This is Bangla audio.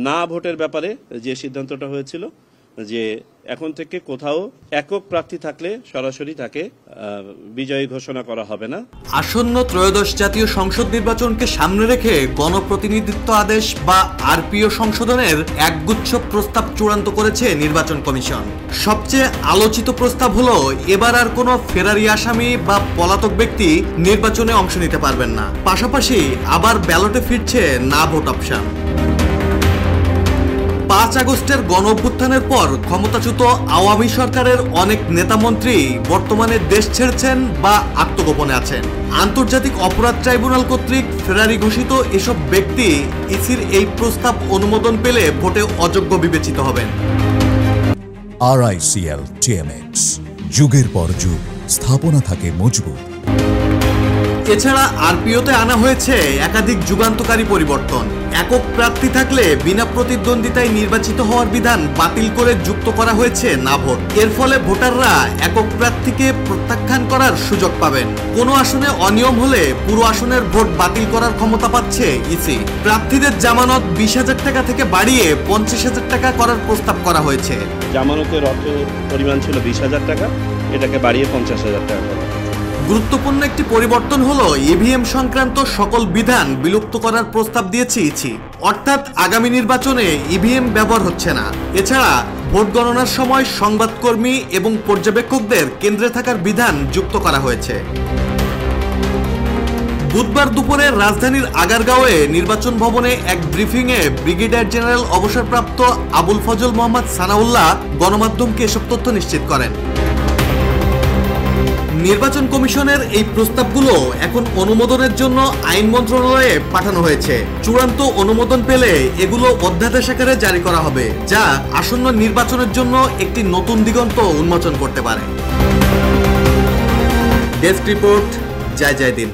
না ভোটের ব্যাপারে যে সিদ্ধান্তটা হয়েছিল যে এখন থেকে কোথাও একক প্রার্থী থাকলে সরাসরি তাকে বিজয়ী ঘোষণা করা হবে না। আসন্ন ত্রয়োদশ জাতীয় সংসদ নির্বাচনকে সামনে রেখে গণপ্রতিনিধিত্ব আদেশ বা আরপিও সংশোধনের একগুচ্ছ প্রস্তাব চূড়ান্ত করেছে নির্বাচন কমিশন। সবচেয়ে আলোচিত প্রস্তাব হলো এবার আর কোনো ফেরারি আসামি বা পলাতক ব্যক্তি নির্বাচনে অংশ নিতে পারবেন না। পাশাপাশি আবার ব্যালটে ফিরছে না ভোট অপশন। ৫ আগস্টের গণঅভ্যুত্থানের পর ক্ষমতাচ্যুত আওয়ামী সরকারের অনেক নেতামন্ত্রী বর্তমানে দেশ ছেড়েছেন বা আত্মগোপনে আছেন। আন্তর্জাতিক অপরাধ ট্রাইব্যুনাল কর্তৃক ফেরারি ঘোষিত এসব ব্যক্তি ইসির এই প্রস্তাব অনুমোদন পেলে ভোটে অযোগ্য বিবেচিত হবেন। RICL TMX, যুগের পর যুগ স্থাপনা থাকে মজবুত। এছাড়া আরপিওতে আনা হয়েছে একাধিক যুগান্তকারী পরিবর্তন। একক প্রার্থী থাকলে বিনা প্রতিদ্বন্দ্বিতায় নির্বাচিত হওয়ার বিধান বাতিল করে যুক্ত করা হয়েছে না ভোট। এর ফলে ভোটাররা একক প্রার্থীকে প্রত্যাখ্যান করার সুযোগ পাবেন। কোনো আসনে অনিয়ম হলে পুরো আসনের ভোট বাতিল করার ক্ষমতা পাচ্ছে ইসি। প্রার্থীদের জামানত 20,000 টাকা থেকে বাড়িয়ে 50,000 টাকা করার প্রস্তাব করা হয়েছে। জামানতের অর্থ পরিমাণ ছিল 20,000 টাকা, এটাকে বাড়িয়ে 50,000 টাকা করা। গুরুত্বপূর্ণ একটি পরিবর্তন হলো ইভিএম সংক্রান্ত সকল বিধান বিলুপ্ত করার প্রস্তাব দিয়েছে ইসি। অর্থাৎ আগামী নির্বাচনে ইভিএম ব্যবহার হচ্ছে না। এছাড়া ভোট গণনার সময় সংবাদকর্মী এবং পর্যবেক্ষকদের কেন্দ্রে থাকার বিধান যুক্ত করা হয়েছে। বুধবার দুপুরে রাজধানীর আগারগাঁওয়ে নির্বাচন ভবনে এক ব্রিফিংয়ে ব্রিগেডিয়ার জেনারেল অবসরপ্রাপ্ত আবুল ফজল মোহাম্মদ সানাউল্লাহ গণমাধ্যমকে এসব তথ্য নিশ্চিত করেন। নির্বাচন কমিশনের এই প্রস্তাবগুলো এখন অনুমোদনের জন্য আইন মন্ত্রণালয়ে পাঠানো হয়েছে। চূড়ান্ত অনুমোদন পেলে এগুলো অধ্যাদেশ আকারে জারি করা হবে, যা আসন্ন নির্বাচনের জন্য একটি নতুন দিগন্ত উন্মোচন করতে পারে। ডেস্ক রিপোর্ট, জয় জয় দিন।